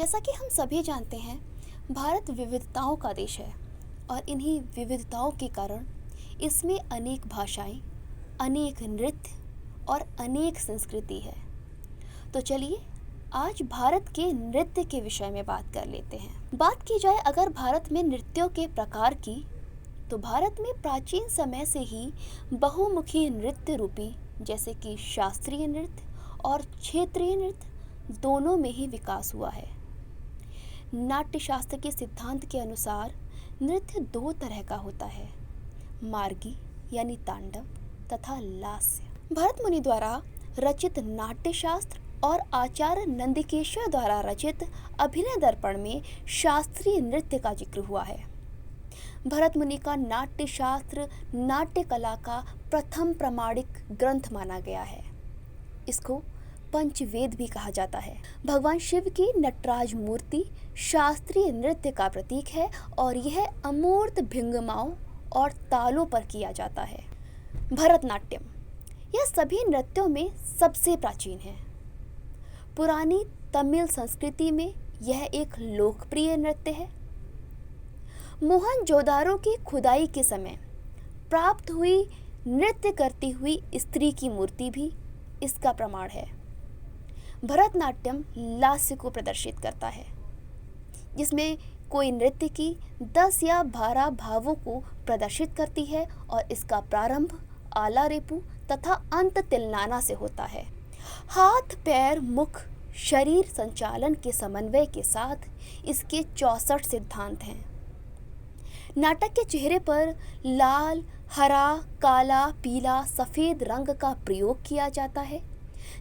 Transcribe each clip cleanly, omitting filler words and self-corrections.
जैसा कि हम सभी जानते हैं, भारत विविधताओं का देश है और इन्हीं विविधताओं के कारण इसमें अनेक भाषाएं, अनेक नृत्य और अनेक संस्कृति है। तो चलिए आज भारत के नृत्य के विषय में बात कर लेते हैं। बात की जाए अगर भारत में नृत्यों के प्रकार की, तो भारत में प्राचीन समय से ही बहुमुखी नृत्य रूपी जैसे कि शास्त्रीय नृत्य और क्षेत्रीय नृत्य दोनों में ही विकास हुआ है। नाट्य शास्त्र के सिद्धांत के अनुसार नृत्य दो तरह का होता है, मार्गी यानी तांडव तथा लास्य। भरत मुनि द्वारा रचित नाट्य शास्त्र और आचार्य नंदिकेश्वर द्वारा रचित अभिनय दर्पण में शास्त्रीय नृत्य का जिक्र हुआ है। भरत मुनि का नाट्य शास्त्र नाट्य कला का प्रथम प्रमाणिक ग्रंथ माना गया है। इसको पंचवेद भी कहा जाता है। भगवान शिव की नटराज मूर्ति शास्त्रीय नृत्य का प्रतीक है और यह अमूर्त भंगिमाओं और तालों पर किया जाता है। भरतनाट्यम यह सभी नृत्यों में सबसे प्राचीन है। पुरानी तमिल संस्कृति में यह एक लोकप्रिय नृत्य है। मोहनजोदारो की खुदाई के समय प्राप्त हुई नृत्य करती हुई स्त्री की मूर्ति भी इसका प्रमाण है। भरतनाट्यम लास्य को प्रदर्शित करता है, जिसमें कोई नृत्य की 10 या 12 भावों को प्रदर्शित करती है और इसका प्रारंभ आला रेपु तथा अंत तिल्लाना से होता है। हाथ, पैर, मुख, शरीर संचालन के समन्वय के साथ इसके 64 सिद्धांत हैं। नाटक के चेहरे पर लाल, हरा, काला, पीला, सफेद रंग का प्रयोग किया जाता है,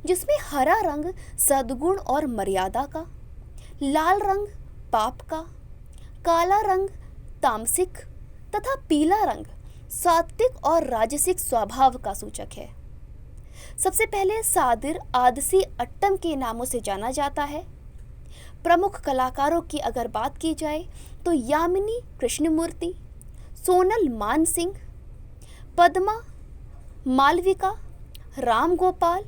जिसमें हरा रंग सद्गुण और मर्यादा का, लाल रंग पाप का, काला रंग तामसिक तथा पीला रंग सात्विक और राजसिक स्वभाव का सूचक है। सबसे पहले सादिर आदसी अट्टम के नामों से जाना जाता है। प्रमुख कलाकारों की अगर बात की जाए तो यामिनी कृष्णमूर्ति, सोनल मानसिंह, पद्मा, मालविका, राम गोपाल,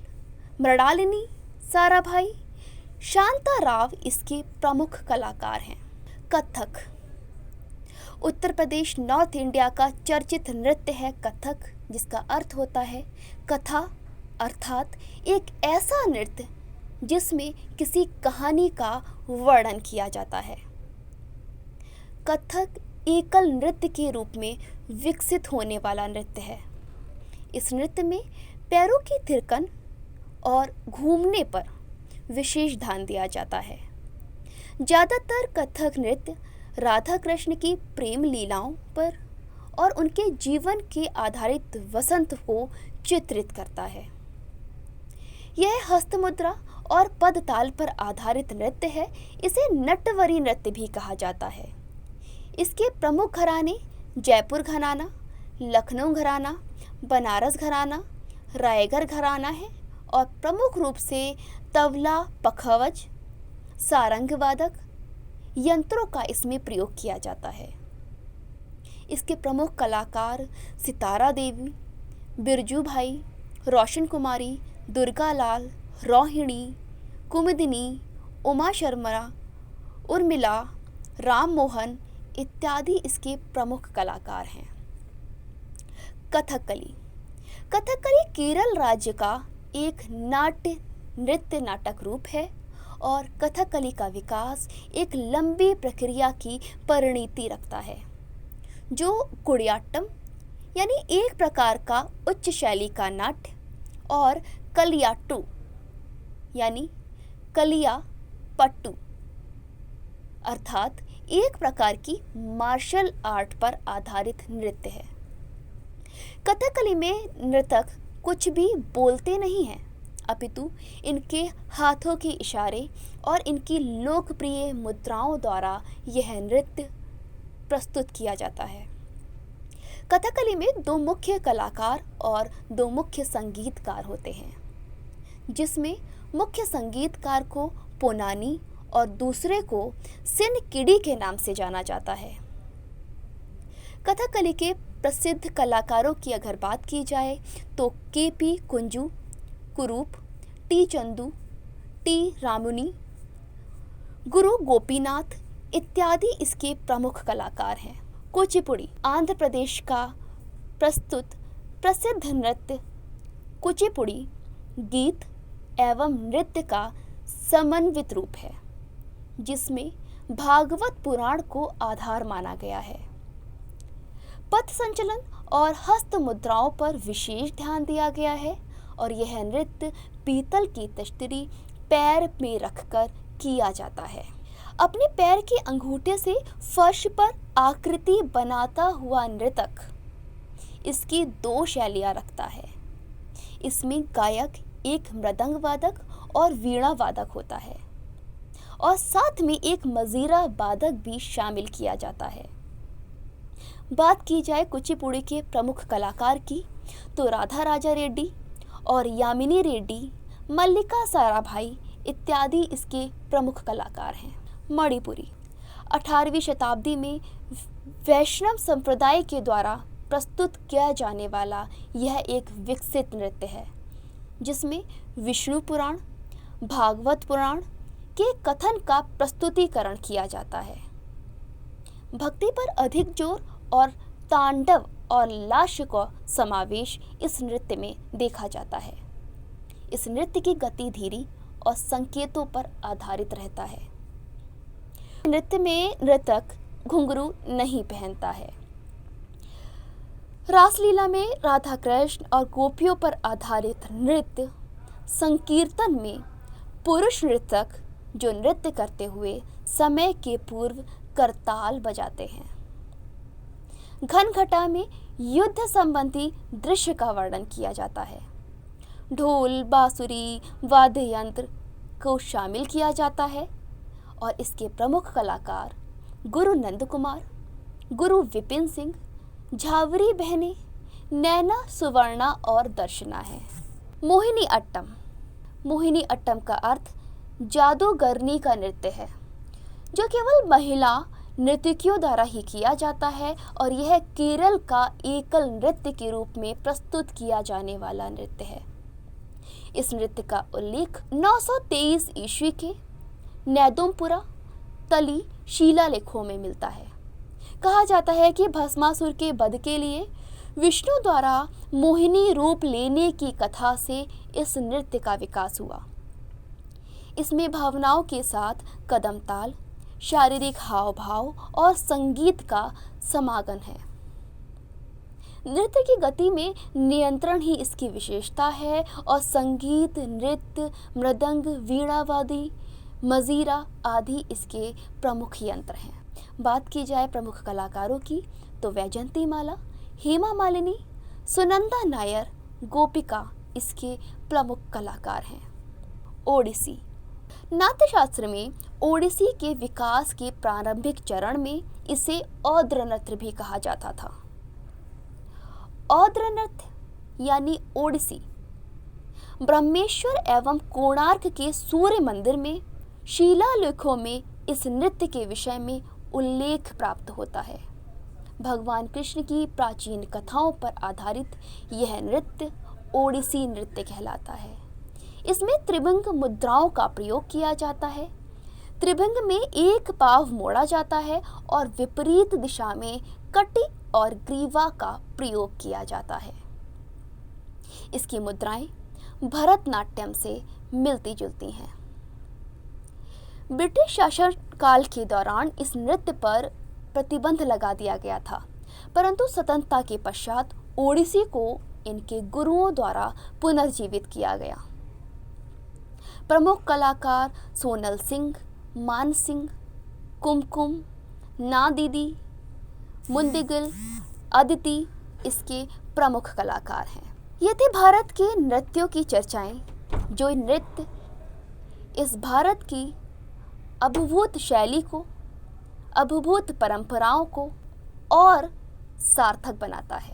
मृणालिनी, साराभाई, शांता राव इसके प्रमुख कलाकार हैं। कथक उत्तर प्रदेश नॉर्थ इंडिया का चर्चित नृत्य है कथक, जिसका अर्थ होता है कथा, अर्थात एक ऐसा नृत्य जिसमें किसी कहानी का वर्णन किया जाता है। कथक एकल नृत्य के रूप में विकसित होने वाला नृत्य है। इस नृत्य में पैरों की थिरकन और घूमने पर विशेष ध्यान दिया जाता है। ज़्यादातर कथक नृत्य राधा कृष्ण की प्रेम लीलाओं पर और उनके जीवन के आधारित वसंत को चित्रित करता है। यह हस्तमुद्रा और पदताल पर आधारित नृत्य है। इसे नटवरी नृत्य भी कहा जाता है। इसके प्रमुख घराने जयपुर घराना, लखनऊ घराना, बनारस घराना, रायगढ़ घराना है और प्रमुख रूप से तबला, पखवज, सारंग वादक यंत्रों का इसमें प्रयोग किया जाता है। इसके प्रमुख कलाकार सितारा देवी, बिरजू भाई, रोशन कुमारी, दुर्गा लाल, रोहिणी, कुमुदिनी, उमा शर्मा, उर्मिला, राम मोहन इत्यादि इसके प्रमुख कलाकार हैं। कथकली कथकली केरल राज्य का एक नाट्य नृत्य नाटक रूप है और कथकली का विकास एक लंबी प्रक्रिया की परिणति रखता है, जो कुडियाट्टम यानी एक प्रकार का उच्च शैली का नाट्य और कलियाट्टू यानी कलिया पट्टू अर्थात एक प्रकार की मार्शल आर्ट पर आधारित नृत्य है। कथकली में नर्तक कुछ भी बोलते नहीं हैं, अपितु इनके हाथों के इशारे और इनकी लोकप्रिय मुद्राओं द्वारा यह नृत्य प्रस्तुत किया जाता है। कथकली में 2 मुख्य कलाकार और 2 मुख्य संगीतकार होते हैं, जिसमें मुख्य संगीतकार को पोनानी और दूसरे को सिनकिडी के नाम से जाना जाता है। कथकली के प्रसिद्ध कलाकारों की अगर बात की जाए तो केपी कुंजू, कुरूप, टी चंदू, टी रामुनी, गुरु गोपीनाथ इत्यादि इसके प्रमुख कलाकार हैं। कुचिपुड़ी आंध्र प्रदेश का प्रस्तुत प्रसिद्ध नृत्य कुचिपुड़ी गीत एवं नृत्य का समन्वित रूप है, जिसमें भागवत पुराण को आधार माना गया है। पथ संचलन और हस्त मुद्राओं पर विशेष ध्यान दिया गया है और यह नृत्य पीतल की तश्तरी पैर में रखकर किया जाता है। अपने पैर के अंगूठे से फर्श पर आकृति बनाता हुआ नृतक इसकी 2 शैलियां रखता है। इसमें गायक एक मृदंग वादक और वीणा वादक होता है और साथ में एक मजीरा वादक भी शामिल किया जाता है। बात की जाए कुचिपुड़ी के प्रमुख कलाकार की तो राधा राजा रेड्डी और यामिनी रेड्डी, मल्लिका साराभाई इत्यादि इसके प्रमुख कलाकार हैं। मणिपुरी 18वीं शताब्दी में वैष्णव संप्रदाय के द्वारा प्रस्तुत किया जाने वाला यह एक विकसित नृत्य है, जिसमें विष्णु पुराण, भागवत पुराण के कथन का प्रस्तुतिकरण किया जाता है। भक्ति पर अधिक जोर और तांडव और लास्य का समावेश इस नृत्य में देखा जाता है। इस नृत्य की गति धीरी और संकेतों पर आधारित रहता है। नृत्य में नर्तक घुंघरू नहीं पहनता है। रासलीला में राधा कृष्ण और गोपियों पर आधारित नृत्य संकीर्तन में पुरुष नर्तक जो नृत्य करते हुए समय के पूर्व करताल बजाते हैं। घनघटा में युद्ध संबंधी दृश्य का वर्णन किया जाता है। ढोल, बांसुरी, वाद्य यंत्र को शामिल किया जाता है और इसके प्रमुख कलाकार गुरु नंद कुमार, गुरु विपिन सिंह, झावरी बहनें, नैना, सुवर्णा और दर्शना है। मोहिनी अट्टम। मोहिनी अट्टम का अर्थ जादूगरनी का नृत्य है, जो केवल महिला नर्तकियों द्वारा ही किया जाता है और यह केरल का एकल नृत्य के रूप में प्रस्तुत किया जाने वाला नृत्य है। इस नृत्य का उल्लेख 923 ईस्वी के नैदुमपुरा तली शिलालेखों में मिलता है। कहा जाता है कि भस्मासुर के वध के लिए विष्णु द्वारा मोहिनी रूप लेने की कथा से इस नृत्य का विकास हुआ। इसमें भावनाओं के साथ कदम ताल, शारीरिक हाव भाव और संगीत का समागम है। नृत्य की गति में नियंत्रण ही इसकी विशेषता है और संगीत, नृत्य, मृदंग, वीणावादी, मजीरा आदि इसके प्रमुख यंत्र हैं। बात की जाए प्रमुख कलाकारों की तो वैजंती माला, हेमा मालिनी, सुनंदा नायर, गोपिका इसके प्रमुख कलाकार हैं। ओडिसी। नाट्यशास्त्र में ओडिसी के विकास के प्रारंभिक चरण में इसे औद्र नृत्य भी कहा जाता था। औद्र नृत्य यानी ओडिसी ब्रह्मेश्वर एवं कोणार्क के सूर्य मंदिर में शिलालेखों में इस नृत्य के विषय में उल्लेख प्राप्त होता है। भगवान कृष्ण की प्राचीन कथाओं पर आधारित यह नृत्य ओडिसी नृत्य कहलाता है। इसमें त्रिभंग मुद्राओं का प्रयोग किया जाता है। त्रिभंग में एक पांव मोड़ा जाता है और विपरीत दिशा में कटी और ग्रीवा का प्रयोग किया जाता है। इसकी मुद्राएं भरतनाट्यम से मिलती जुलती हैं। ब्रिटिश शासन काल के दौरान इस नृत्य पर प्रतिबंध लगा दिया गया था, परंतु स्वतंत्रता के पश्चात ओडिसी को इनके गुरुओं द्वारा पुनर्जीवित किया गया। प्रमुख कलाकार सोनल सिंह, मान सिंह, कुमकुम, ना दीदी, मुंदिगिल, अदिति इसके प्रमुख कलाकार हैं। ये थे भारत के नृत्यों की चर्चाएं, जो नृत्य इस भारत की अभिभूत शैली को, अभिभूत परंपराओं को और सार्थक बनाता है।